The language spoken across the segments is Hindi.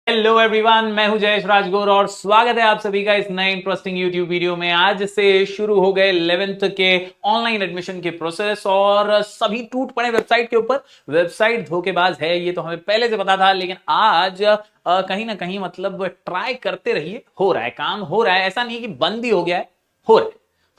हेलो एवरीवन, मैं हूं जयेश राजगोर और स्वागत है आप सभी का इस नए इंटरेस्टिंग यूट्यूब वीडियो में। आज से शुरू हो गए 11th के ऑनलाइन एडमिशन के प्रोसेस और सभी टूट पड़े वेबसाइट के ऊपर। वेबसाइट धोखेबाज है ये तो हमें पहले से पता था, लेकिन आज कहीं ना कहीं मतलब ट्राई करते रहिए, हो रहा है काम, हो रहा है। ऐसा नहीं कि बंद ही हो गया है, हो रहा है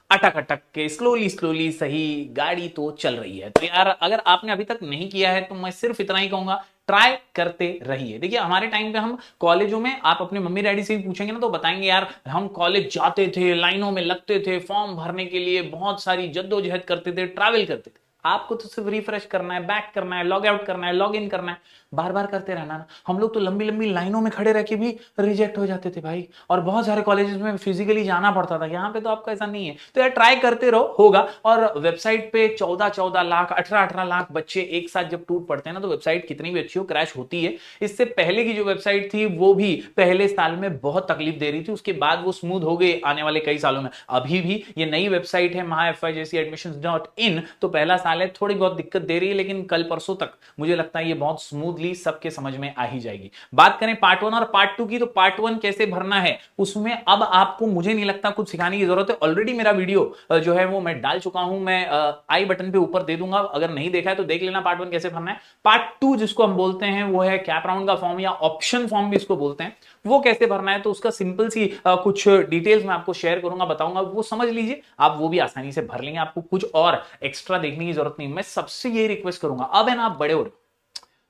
अटक अटक के, स्लोली स्लोली सही गाड़ी तो चल रही है। तो यार अगर आपने अभी तक नहीं किया है तो मैं सिर्फ इतना ही कहूंगा, ट्राई करते रहिए। देखिए हमारे टाइम पे हम कॉलेजों में, आप अपने मम्मी डैडी से भी पूछेंगे ना तो बताएंगे यार हम कॉलेज जाते थे, लाइनों में लगते थे, फॉर्म भरने के लिए बहुत सारी जद्दोजहद करते थे, ट्रैवल करते थे। आपको तो सिर्फ रिफ्रेश करना है, बैक करना है, लॉग आउट करना है, लॉग इन करना है, बार बार करते रहना ना। हम लोग तो लंबी लंबी लाइनों में खड़े रह के भी रिजेक्ट हो जाते थे भाई, और बहुत सारे कॉलेजेस में फिजिकली जाना पड़ता था। यहाँ पे तो आपका ऐसा नहीं है, तो यार ट्राई करते रहो, होगा। और वेबसाइट पे 14-14 लाख, 18-18 लाख बच्चे एक साथ जब टूट पड़ते हैं ना, तो वेबसाइट कितनी भी अच्छी हो क्रैश होती है। इससे पहले की जो वेबसाइट थी वो भी पहले साल में बहुत तकलीफ दे रही थी, उसके बाद वो स्मूथ हो गई आने वाले कई सालों में। अभी भी ये नई वेबसाइट है महाएफआई जैसी admissions.in, तो पहला साल है, थोड़ी बहुत दिक्कत दे रही है, लेकिन कल परसों तक मुझे लगता है ये बहुत स्मूथली सबके समझ में आ ही जाएगी। बात करें पार्ट 1 और पार्ट 2 की, तो पार्ट 1 कैसे भरना है उसमें अब आपको मुझे नहीं लगता कुछ सिखाने की जरूरत है। ऑलरेडी मेरा वीडियो जो है वो मैं डाल चुका हूं, मैं आई बटन पे ऊपर दे दूंगा, अगर नहीं देखा है तो देख लेना पार्ट 1 कैसे भरना है। पार्ट 2 जिसको हम बोलते हैं वो है कैप राउंड का फॉर्म या ऑप्शन फॉर्म भी इसको बोलते हैं, वो कैसे भरना है। तो उसका सिंपल सी कुछ डिटेल्स मैं आपको शेयर करूंगा, बताऊंगा, वो समझ लीजिए, आप वो भी आसानी से भर लेंगे। आपको कुछ और एक्स्ट्रा देखने की जरूरत नहीं। मैं सबसे यही रिक्वेस्ट करूंगा, अब है ना आप बड़े हो रहे हो,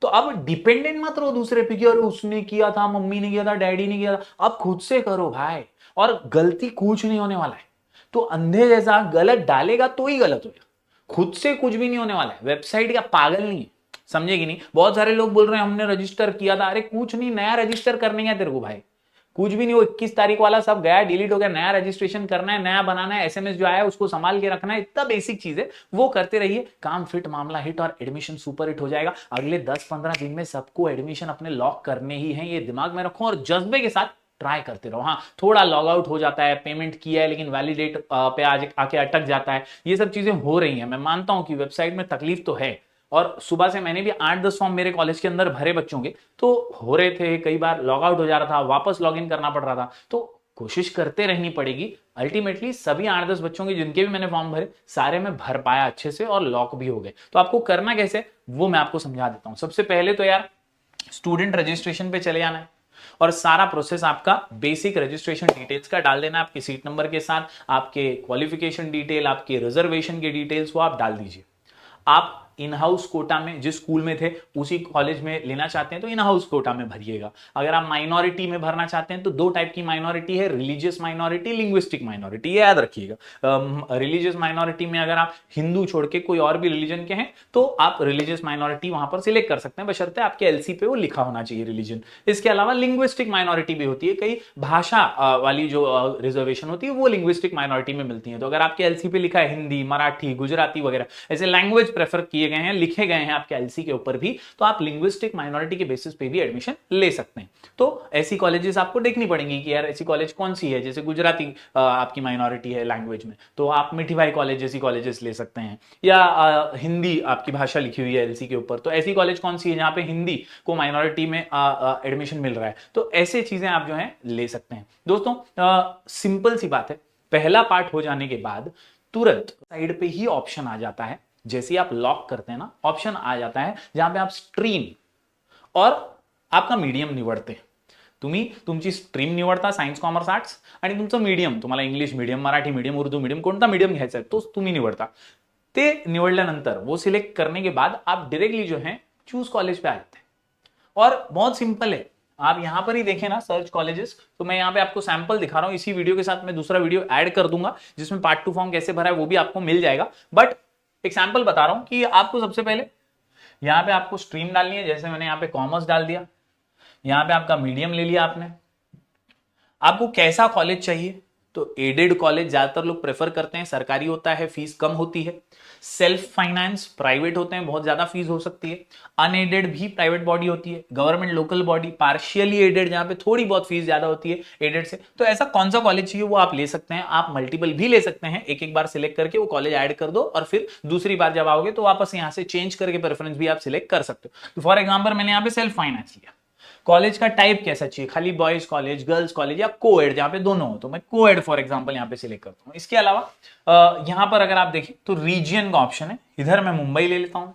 तो अब डिपेंडेंट मत रहो दूसरे पे कि अरे उसने किया था, मम्मी ने किया था, डैडी ने किया था। अब खुद से करो भाई, और गलती कुछ नहीं होने वाला है। तो अंधे जैसा गलत डालेगा तो ही गलत होगा, खुद से कुछ भी नहीं होने वाला है। वेबसाइट का पागल नहीं है, समझेगी नहीं। बहुत सारे लोग बोल रहे हैं हमने रजिस्टर किया था, अरे कुछ नहीं, नया रजिस्टर करने है तेरे को भाई, कुछ भी नहीं। वो 21 तारीख वाला सब गया, डिलीट हो गया, नया रजिस्ट्रेशन करना है, नया बनाना है, एसएमएस जो आया उसको संभाल के रखना है। इतना बेसिक चीज है, वो करते रहिए, काम फिट, मामला हिट और एडमिशन सुपर हिट हो जाएगा। अगले 10-15 दिन में सबको एडमिशन अपने लॉक करने ही हैं, ये दिमाग में रखो और जज्बे के साथ ट्राई करते रहो। हाँ, थोड़ा लॉग आउट हो जाता है, पेमेंट किया है लेकिन वैलिडेट पे आके अटक जाता है, ये सब चीजें हो रही हैं। मैं मानता हूं कि वेबसाइट में तकलीफ तो है, और सुबह से मैंने भी 8-10 फॉर्म मेरे कॉलेज के अंदर भरे बच्चों के, तो हो रहे थे, कई बार लॉग आउट हो जा रहा था, वापस लॉग इन करना पड़ रहा था। तो कोशिश करते रहनी पड़ेगी। अल्टीमेटली सभी 8-10 बच्चों के जिनके भी मैंने फॉर्म भरे, सारे में भर पाया अच्छे से और लॉक भी हो गए। तो आपको करना कैसे वो मैं आपको समझा देता हूं। सबसे पहले तो यार स्टूडेंट रजिस्ट्रेशन पे चले जाना है, और सारा प्रोसेस आपका बेसिक रजिस्ट्रेशन डिटेल्स का डाल देना, आपके सीट नंबर के साथ, आपके क्वालिफिकेशन डिटेल, आपके रिजर्वेशन के डिटेल्स, वो आप डाल दीजिए। आप इन हाउस कोटा में जिस स्कूल में थे उसी कॉलेज में लेना चाहते हैं तो इन हाउस कोटा में भरिएगा। अगर आप माइनॉरिटी में भरना चाहते हैं तो दो टाइप की माइनॉरिटी है, रिलीजियस माइनॉरिटी, लिंग्विस्टिक माइनॉरिटी, ये याद रखिएगा। रिलीजियस माइनॉरिटी में अगर आप हिंदू छोड़ के कोई और भी रिलीजन के हैं तो आप रिलीजियस माइनॉरिटी वहां पर सिलेक्ट कर सकते हैं, बशर्ते आपके एलसी पे वो लिखा होना चाहिए रिलीजन। इसके अलावा लिंग्विस्टिक माइनॉरिटी भी होती है, कई भाषा वाली जो रिजर्वेशन होती है वो लिंग्विस्टिक माइनॉरिटी में मिलती है। तो अगर आपके एलसी पे लिखा है हिंदी, मराठी, गुजराती वगैरह ऐसे लैंग्वेज प्रेफर किए गए हैं, लिखे गए हैं आपके एलसी के ऊपर भी, तो आप लिंग्विस्टिक माइनॉरिटी के बेसिस पे भी एडमिशन ले सकते हैं। तो ऐसी कॉलेजेस आपको देखनी पड़ेंगी कि यार ऐसी कॉलेज कौन सी है। जैसे गुजराती आपकी माइनॉरिटी है लैंग्वेज में, तो आप मिठीभाई कॉलेज जैसी कॉलेजेस ले सकते हैं, या हिंदी आपकी भाषा लिखी हुई है एलसी के ऊपर, तो ऐसी कॉलेज कौन सी है जहां पे हिंदी को माइनॉरिटी में एडमिशन मिल रहा है, तो ऐसे चीजें आप जो है ले सकते हैं। दोस्तों सिंपल सी बात है, पहला पार्ट हो जाने के बाद तुरंत साइड पे ही ऑप्शन आ जाता है, जैसे आप लॉक करते हैं ना, ऑप्शन आ जाता है जहां पे आप स्ट्रीम और आपका मीडियम निवडते. तुम्ही तुमची स्ट्रीम निवडता सायन्स कॉमर्स आर्ट्स आणि तुमचं मीडियम, तुम्हाला English medium, Marathi medium, Urdu medium, कोणता मीडियम घ्यायचा आहे तो तुम्ही निवडता. ते निवडल्यानंतर वो सिलेक्ट करने के बाद आप डायरेक्टली जो है चूज कॉलेज पे आ जाते हैं. और बहुत सिंपल है, आप यहां पर ही देखें ना सर्च कॉलेजेस, तो मैं यहां पे आपको सैंपल दिखा रहा हूं. इसी वीडियो के साथ मैं दूसरा वीडियो ऐड कर दूंगा जिसमें पार्ट 2 फॉर्म कैसे भरा है वो भी आपको मिल जाएगा. बट एक सैंपल बता रहा हूं कि आपको सबसे पहले यहां पे आपको स्ट्रीम डालनी है. जैसे मैंने यहां पे कॉमर्स डाल दिया, यहां पे आपका मीडियम ले लिया आपने. आपको कैसा कॉलेज चाहिए, तो एडेड कॉलेज ज्यादातर लोग प्रेफर करते हैं, सरकारी होता है, फीस कम होती है. सेल्फ फाइनेंस प्राइवेट होते हैं, बहुत ज्यादा फीस हो सकती है. अनएडेड भी प्राइवेट बॉडी होती है, government local body, partially aided जहां पे थोड़ी बहुत फीस ज्यादा होती है एडेड से. तो ऐसा कौन सा कॉलेज चाहिए वो आप ले सकते हैं. आप मल्टीपल भी ले सकते हैं, एक एक बार सिलेक्ट करके वो कॉलेज ऐड कर दो और फिर दूसरी बार जब आओगे तो वापस यहां से चेंज करके प्रेफरेंस भी आप सिलेक्ट कर सकते हो. तो फॉर एग्जाम्पल मैंने यहां पे सेल्फ फाइनेंस लिया, कॉलेज का टाइप कैसा चाहिए, खाली बॉयज कॉलेज, गर्ल्स कॉलेज या कोएड, जहां पे दोनों हो, तो मैं कोएड फॉर एग्जांपल यहां पे सिलेक्ट करता हूं। इसके अलावा यहां पर अगर आप देखें तो रीजन का ऑप्शन है, इधर मैं मुंबई ले लेता हूं।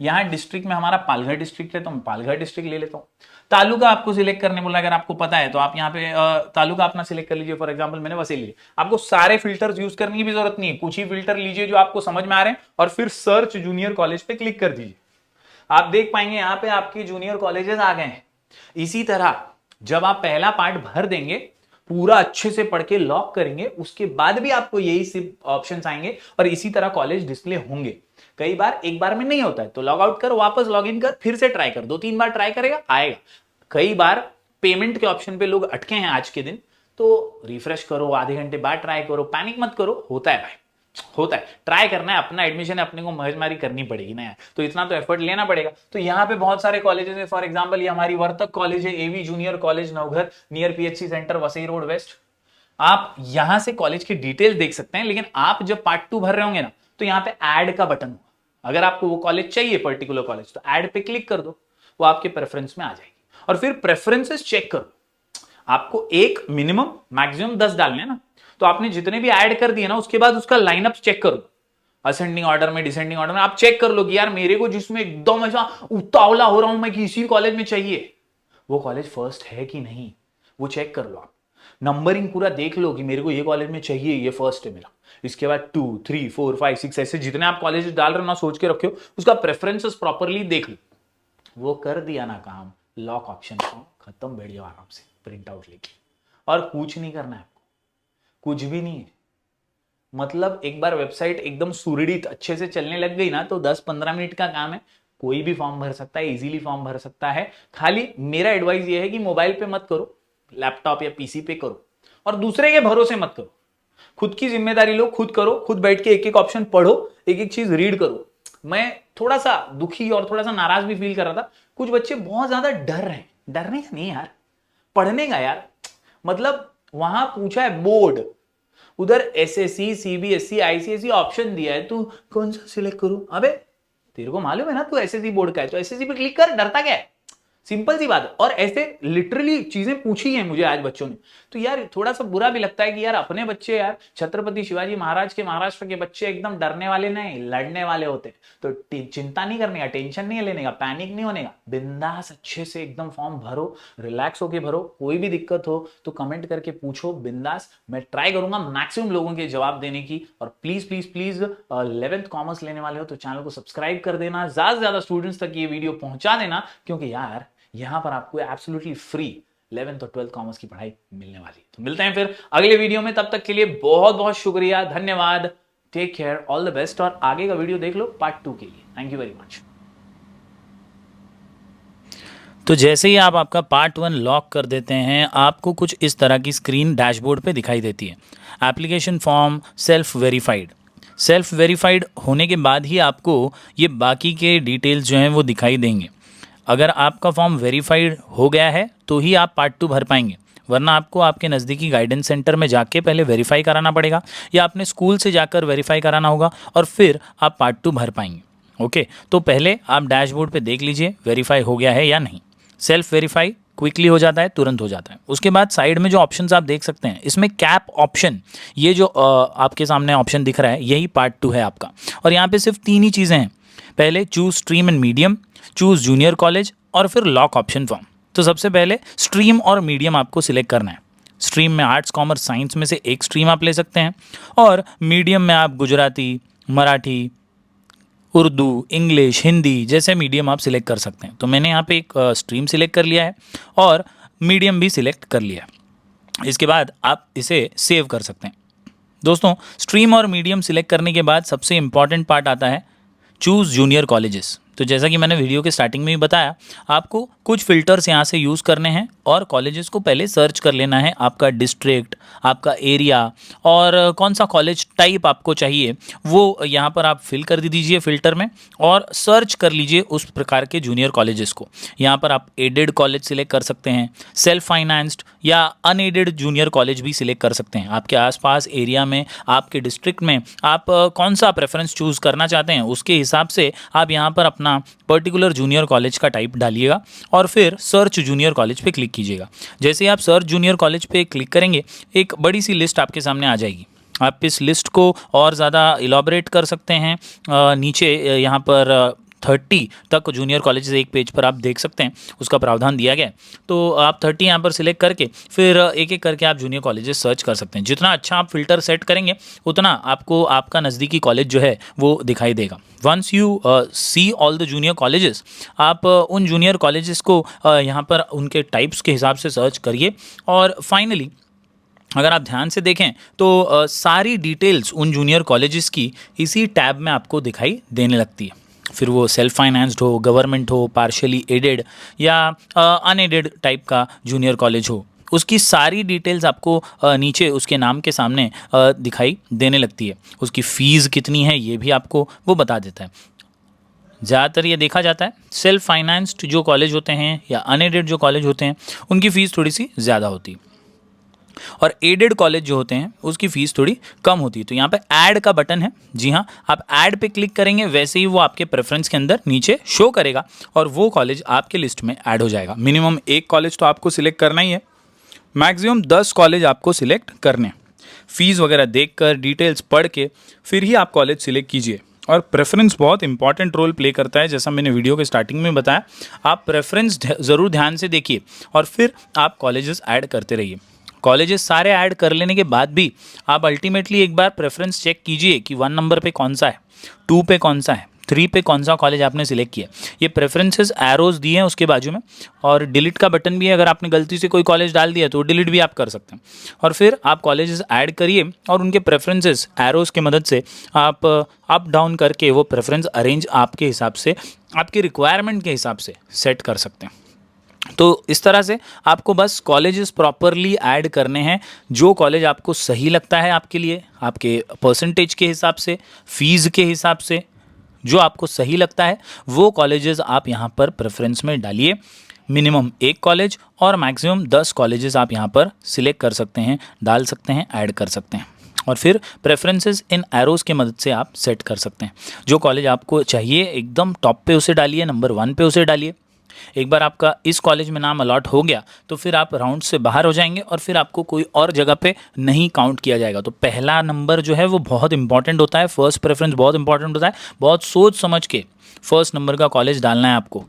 यहाँ डिस्ट्रिक्ट में हमारा पालघर डिस्ट्रिक्ट है तो मैं पालघर डिस्ट्रिक्ट ले लेता हूँ। तालुका आपको सिलेक्ट करने बोला, अगर आपको पता है तो आप यहाँ पे तालुका अपना सिलेक्ट कर लीजिए। फॉर एग्जांपल मैंने वसई लिया। आपको सारे फिल्टर्स यूज करने की भी जरूरत नहीं है, कुछ ही फिल्टर लीजिए जो आपको समझ में आ रहे हैं और फिर सर्च जूनियर कॉलेज पे क्लिक कर दीजिए। आप देख पाएंगे यहाँ पे आपके जूनियर कॉलेजेस आ गए हैं। इसी तरह जब आप पहला पार्ट भर देंगे, पूरा अच्छे से पढ़ के लॉक करेंगे, उसके बाद भी आपको यही सिर्फ ऑप्शंस आएंगे और इसी तरह कॉलेज डिस्प्ले होंगे। कई बार एक बार में नहीं होता है तो लॉग आउट कर, वापस लॉग इन कर, फिर से ट्राई कर, 2-3 बार ट्राई करेगा आएगा। कई बार पेमेंट के ऑप्शन पे लोग अटके हैं आज के दिन, तो रिफ्रेश करो, आधे घंटे बाद ट्राई करो, पैनिक मत करो, होता है भाई, होता है। ट्राई करना है, अपना एडमिशन है, अपने को मगजमारी करनी पड़ेगी ना यार, तो इतना तो एफर्ट लेना पड़ेगा। तो यहाँ पे बहुत सारे कॉलेजेस है। फॉर एग्जांपल ये हमारी वर्तक कॉलेज है, AV junior college Navghar, near PHC centre, Vasai road west. आप यहां से कॉलेज की डिटेल देख सकते हैं, लेकिन आप जब पार्ट 2 भर रहे होंगे ना, तो यहाँ पे ऐड का बटन होगा। अगर आपको वो कॉलेज चाहिए, पर्टिकुलर कॉलेज, तो ऐड पे क्लिक कर दो, वो आपके प्रेफरेंस में आ जाएगी। और फिर प्रेफरेंसेस चेक करो, आपको एक मिनिमम मैक्सिमम 10 डालने हैं ना, तो आपने जितने भी ऐड कर दिए ना, उसके बाद उसका लाइनअप चेक करो, असेंडिंग ऑर्डर में, डिसेंडिंग ऑर्डर में। आप चेक कर लो कि यार मेरे को जिसमें एकदम ऐसा उतावला हो रहा हूं मैं कि इसी कॉलेज में चाहिए, वो कॉलेज फर्स्ट है कि नहीं, वो चेक कर लो। आप नंबरिंग पूरा देख लो कि मेरे को ये कॉलेज में चाहिए, ये फर्स्ट है मेरा। इसके बाद 2, 3, 4, 5, 6 ऐसे जितने आप कॉलेज डाल रहे हो ना, सोच के रखो, उसका प्रेफरेंसेस प्रॉपरली देख लो। वो कर दिया ना काम, लॉक ऑप्शन खत्म, बैठ जाओ आराम से प्रिंट आउट लेके, और कुछ नहीं करना है आपको, कुछ भी नहीं है। मतलब एक बार वेबसाइट एकदम सुरड़ित अच्छे से चलने लग गई ना, तो 10-15 मिनट का काम है, कोई भी फॉर्म भर सकता है, इजीली फॉर्म भर सकता है। खाली मेरा एडवाइस ये है कि मोबाइल पे मत करो, लैपटॉप या पीसी पे करो, और दूसरे के भरोसे मत करो। खुद की जिम्मेदारी लो, खुद करो, खुद बैठ के एक एक ऑप्शन पढ़ो, एक एक चीज रीड करो। मैं थोड़ा सा दुखी और थोड़ा सा नाराज भी फील कर रहा था, कुछ बच्चे बहुत ज्यादा डर रहे हैं। डरने का नहीं यार, पढ़ने का यार। मतलब वहां पूछा है बोर्ड, उधर एसएससी, सीबीएसई, आईसीएसई ऑप्शन दिया है, तू कौन सा सिलेक्ट करूं? अबे तेरे को मालूम है ना तू एसएससी बोर्ड का है, तो एसएससी पे क्लिक कर, डरता क्या है? सिंपल सी बात है। और ऐसे लिटरली चीजें पूछी हैं मुझे आज बच्चों ने, तो यार थोड़ा सा बुरा भी लगता है कि यार अपने बच्चे, यार छत्रपति शिवाजी महाराज के महाराष्ट्र के बच्चे एकदम डरने वाले नहीं, लड़ने वाले होते। तो चिंता नहीं करने का, टेंशन नहीं लेने का, पैनिक नहीं होने का, बिंदास अच्छे से एकदम फॉर्म भरो, रिलैक्स होके भरो। कोई भी दिक्कत हो तो कमेंट करके पूछो बिंदास, मैं ट्राई करूंगा मैक्सिमम लोगों के जवाब देने की। और please please please 11th commerce लेने वाले हो तो चैनल को सब्सक्राइब कर देना, ज्यादा से ज्यादा स्टूडेंट्स तक ये वीडियो पहुंचा देना, क्योंकि यार यहां पर आपको एब्सोल्युटली फ्री 11th और 12th कॉमर्स की पढ़ाई मिलने वाली है। तो मिलते हैं फिर अगले वीडियो में, तब तक के लिए बहुत बहुत शुक्रिया, धन्यवाद, take care, all the best. और आगे का वीडियो देख लो पार्ट 2 के लिए। Thank you very much. तो जैसे ही आप आपका पार्ट 1 लॉक कर देते हैं, आपको कुछ इस तरह की स्क्रीन डैशबोर्ड पे दिखाई देती है। एप्लीकेशन फॉर्म सेल्फ वेरीफाइड होने के बाद ही आपको ये बाकी के डिटेल्स जो हैं वो दिखाई देंगे। अगर आपका फॉर्म वेरीफाइड हो गया है तो ही आप पार्ट 2 भर पाएंगे, वरना आपको आपके नज़दीकी गाइडेंस सेंटर में जाके पहले वेरीफाई कराना पड़ेगा, या अपने स्कूल से जाकर वेरीफाई कराना होगा, और फिर आप पार्ट 2 भर पाएंगे। ओके, तो पहले आप डैशबोर्ड पे देख लीजिए वेरीफाई हो गया है या नहीं। सेल्फ वेरीफाई क्विकली हो जाता है, तुरंत हो जाता है। उसके बाद साइड में जो ऑप्शंस आप देख सकते हैं, इसमें कैप ऑप्शन, ये जो आपके सामने ऑप्शन दिख रहा है, यही पार्ट 2 है आपका। और यहाँ पे सिर्फ 3 ही चीज़ें हैं, पहले choose stream and medium, choose junior college, और फिर लॉक ऑप्शन फॉर्म। तो सबसे पहले स्ट्रीम और मीडियम आपको सिलेक्ट करना है। स्ट्रीम में आर्ट्स, कॉमर्स, साइंस में से एक स्ट्रीम आप ले सकते हैं, और मीडियम में आप गुजराती, मराठी, उर्दू, इंग्लिश, हिंदी जैसे मीडियम आप सिलेक्ट कर सकते हैं। तो मैंने यहाँ पे एक स्ट्रीम सिलेक्ट कर लिया है और मीडियम भी सिलेक्ट कर लिया है। इसके बाद आप इसे सेव कर सकते हैं। दोस्तों, स्ट्रीम और मीडियम सिलेक्ट करने के बाद सबसे इम्पॉर्टेंट पार्ट आता है चूज़ जूनियर कॉलेजेस। तो जैसा कि मैंने वीडियो के स्टार्टिंग में भी बताया, आपको कुछ फ़िल्टर्स यहाँ से यूज़ करने हैं और कॉलेजेस को पहले सर्च कर लेना है, आपका डिस्ट्रिक्ट, आपका एरिया और कौन सा कॉलेज टाइप आपको चाहिए वो यहाँ पर आप फिल कर दीजिए फिल्टर में और सर्च कर लीजिए उस प्रकार के जूनियर कॉलेजेस को। यहाँ पर आप एडेड कॉलेज सिलेक्ट कर सकते हैं, सेल्फ फाइनेंस्ड या अनएडेड जूनियर कॉलेज भी सिलेक्ट कर सकते हैं। आपके आसपास एरिया में, आपके डिस्ट्रिक्ट में आप कौन सा प्रेफरेंस चूज़ करना चाहते हैं उसके हिसाब से आप यहाँ पर अपना पर्टिकुलर जूनियर कॉलेज का टाइप डालिएगा और फिर सर्च जूनियर कॉलेज पे क्लिक कीजिएगा। जैसे ही आप सर्च जूनियर कॉलेज पे क्लिक करेंगे एक बड़ी सी लिस्ट आपके सामने आ जाएगी। आप इस लिस्ट को और ज़्यादा इलॉबरेट कर सकते हैं। नीचे यहाँ पर 30 तक जूनियर कॉलेजेस एक पेज पर आप देख सकते हैं, उसका प्रावधान दिया गया है। तो आप 30 यहाँ पर सिलेक्ट करके फिर एक एक करके आप जूनियर कॉलेजेस सर्च कर सकते हैं। जितना अच्छा आप फिल्टर सेट करेंगे उतना आपको आपका नज़दीकी कॉलेज जो है वो दिखाई देगा। Once you see all the junior colleges, आप उन जूनियर कॉलेजेस को यहाँ पर उनके टाइप्स के हिसाब से सर्च करिए और फाइनली अगर आप ध्यान से देखें तो सारी डिटेल्स उन जूनियर कॉलेजेस की इसी टैब में आपको दिखाई देने लगती है। फिर वो सेल्फ फाइनेंस्ड हो, गवर्नमेंट हो, पार्शियली एडेड या अनएडेड टाइप का जूनियर कॉलेज हो, उसकी सारी डिटेल्स आपको नीचे उसके नाम के सामने दिखाई देने लगती है। उसकी फ़ीस कितनी है ये भी आपको वो बता देता है। ज़्यादातर ये देखा जाता है सेल्फ फाइनेंस्ड जो कॉलेज होते हैं या अनएडेड जो कॉलेज होते हैं उनकी फ़ीस थोड़ी सी ज़्यादा होती है और एडेड कॉलेज जो होते हैं उसकी फ़ीस थोड़ी कम होती है। तो यहाँ पे ऐड का बटन है, जी हाँ, आप ऐड पे क्लिक करेंगे वैसे ही वो आपके प्रेफरेंस के अंदर नीचे शो करेगा और वो कॉलेज आपके लिस्ट में ऐड हो जाएगा। मिनिमम एक कॉलेज तो आपको सिलेक्ट करना ही है, मैक्सिमम 10 कॉलेज आपको सिलेक्ट करने। फ़ीस वगैरह देख कर डिटेल्स पढ़ के फिर ही आप कॉलेज सिलेक्ट कीजिए। और प्रेफरेंस बहुत इंपॉर्टेंट रोल प्ले करता है, जैसा मैंने वीडियो के स्टार्टिंग में बताया। आप प्रेफरेंस ज़रूर ध्यान से देखिए और फिर आप कॉलेजेस ऐड करते रहिए। कॉलेजेस सारे ऐड कर लेने के बाद भी आप अल्टीमेटली एक बार प्रेफरेंस चेक कीजिए कि 1 नंबर पे कौन सा है, 2 पे कौन सा है, 3 पे कौन सा कॉलेज आपने सिलेक्ट किया। ये प्रेफरेंसेस एरोज़ दिए हैं उसके बाजू में और डिलीट का बटन भी है। अगर आपने गलती से कोई कॉलेज डाल दिया तो डिलीट भी आप कर सकते हैं। और फिर आप कॉलेजेस ऐड करिए और उनके प्रेफरेंसेस एरोज़ की मदद से आप अप डाउन करके वो प्रेफरेंस अरेंज आपके हिसाब से, आपकी रिक्वायरमेंट के हिसाब से सेट कर सकते हैं। तो इस तरह से आपको बस कॉलेजेस प्रॉपरली ऐड करने हैं। जो कॉलेज आपको सही लगता है आपके लिए, आपके परसेंटेज के हिसाब से, फ़ीस के हिसाब से, जो आपको सही लगता है वो कॉलेजेस आप यहाँ पर प्रेफरेंस में डालिए। मिनिमम 1 कॉलेज और मैक्सिमम 10 कॉलेजेस आप यहाँ पर सिलेक्ट कर सकते हैं, डाल सकते हैं, ऐड कर सकते हैं और फिर प्रेफरेंसेस इन एरोज़ की मदद से आप सेट कर सकते हैं। जो कॉलेज आपको चाहिए एकदम टॉप पे उसे डालिए, नंबर 1 पे उसे डालिए। एक बार आपका इस कॉलेज में नाम अलॉट हो गया तो फिर आप राउंड से बाहर हो जाएंगे और फिर आपको कोई और जगह पे नहीं काउंट किया जाएगा। तो पहला नंबर जो है वो बहुत इंपॉर्टेंट होता है, फर्स्ट प्रेफरेंस बहुत इंपॉर्टेंट होता है। बहुत सोच समझ के फर्स्ट नंबर का कॉलेज डालना है आपको।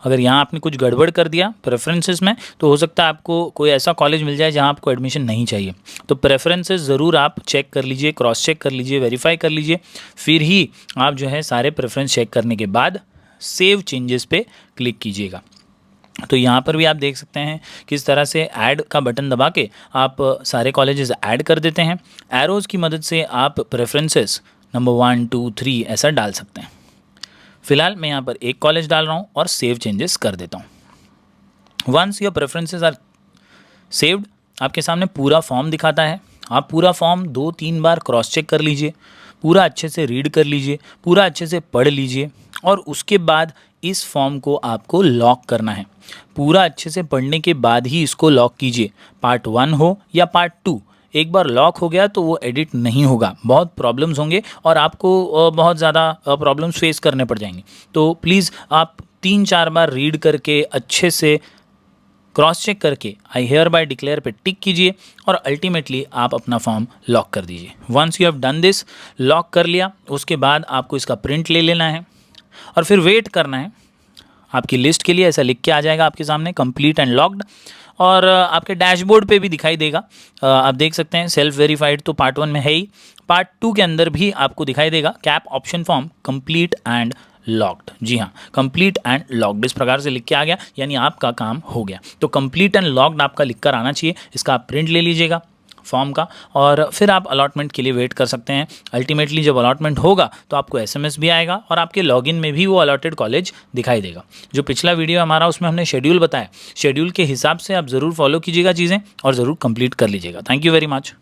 अगर यहाँ आपने कुछ गड़बड़ कर दिया प्रेफरेंसेस में तो हो सकता है आपको कोई ऐसा कॉलेज मिल जाए जहाँ आपको एडमिशन नहीं चाहिए। तो प्रेफरेंसेस ज़रूर आप चेक कर लीजिए, क्रॉस चेक कर लीजिए, वेरीफाई कर लीजिए, फिर ही आप जो है सारे प्रेफरेंस चेक करने के बाद सेव चेंजेस पे क्लिक कीजिएगा। तो यहाँ पर भी आप देख सकते हैं किस तरह से ऐड का बटन दबा के आप सारे कॉलेजेस ऐड कर देते हैं। एरोज़ की मदद से आप प्रेफरेंसेस नंबर 1, 2, 3 ऐसा डाल सकते हैं। फिलहाल मैं यहाँ पर एक कॉलेज डाल रहा हूँ और सेव चेंजेस कर देता हूँ। Once your preferences are saved, आपके सामने पूरा फॉर्म दिखाता है। आप पूरा फॉर्म 2-3 बार क्रॉस चेक कर लीजिए, पूरा अच्छे से रीड कर लीजिए, पूरा अच्छे से पढ़ लीजिए और उसके बाद इस फॉर्म को आपको लॉक करना है। पूरा अच्छे से पढ़ने के बाद ही इसको लॉक कीजिए। पार्ट 1 हो या पार्ट 2, एक बार लॉक हो गया तो वो एडिट नहीं होगा। बहुत प्रॉब्लम्स होंगे और आपको बहुत ज़्यादा प्रॉब्लम्स फेस करने पड़ जाएंगे। तो प्लीज़ आप 3-4 बार रीड करके अच्छे से क्रॉस चेक करके आई हेयर बाय डिक्लेयर पे टिक कीजिए और अल्टीमेटली आप अपना फॉर्म लॉक कर दीजिए। Once you have done this, lock कर लिया, उसके बाद आपको इसका प्रिंट ले लेना है और फिर वेट करना है। आपकी लिस्ट के लिए ऐसा लिख के आ जाएगा आपके सामने कंप्लीट एंड लॉक्ड और आपके डैशबोर्ड पे भी दिखाई देगा। आप देख सकते हैं सेल्फ वेरीफाइड तो पार्ट 1 में है ही, पार्ट 2 के अंदर भी आपको दिखाई देगा CAP option form complete and locked. जी हाँ, कंप्लीट एंड लॉक्ड इस प्रकार से लिख के आ गया, यानी आपका काम हो गया। तो कंप्लीट एंड लॉक्ड आपका लिख कर आना चाहिए। इसका आप प्रिंट ले लीजिएगा फॉर्म का और फिर आप अलॉटमेंट के लिए वेट कर सकते हैं। अल्टीमेटली जब अलॉटमेंट होगा तो आपको एसएमएस भी आएगा और आपके लॉगिन में भी वो अलॉटेड कॉलेज दिखाई देगा। जो पिछला वीडियो हमारा उसमें हमने शेड्यूल बताया, शेड्यूल के हिसाब से आप ज़रूर फॉलो कीजिएगा चीज़ें और ज़रूर कंप्लीट कर लीजिएगा। Thank you very much.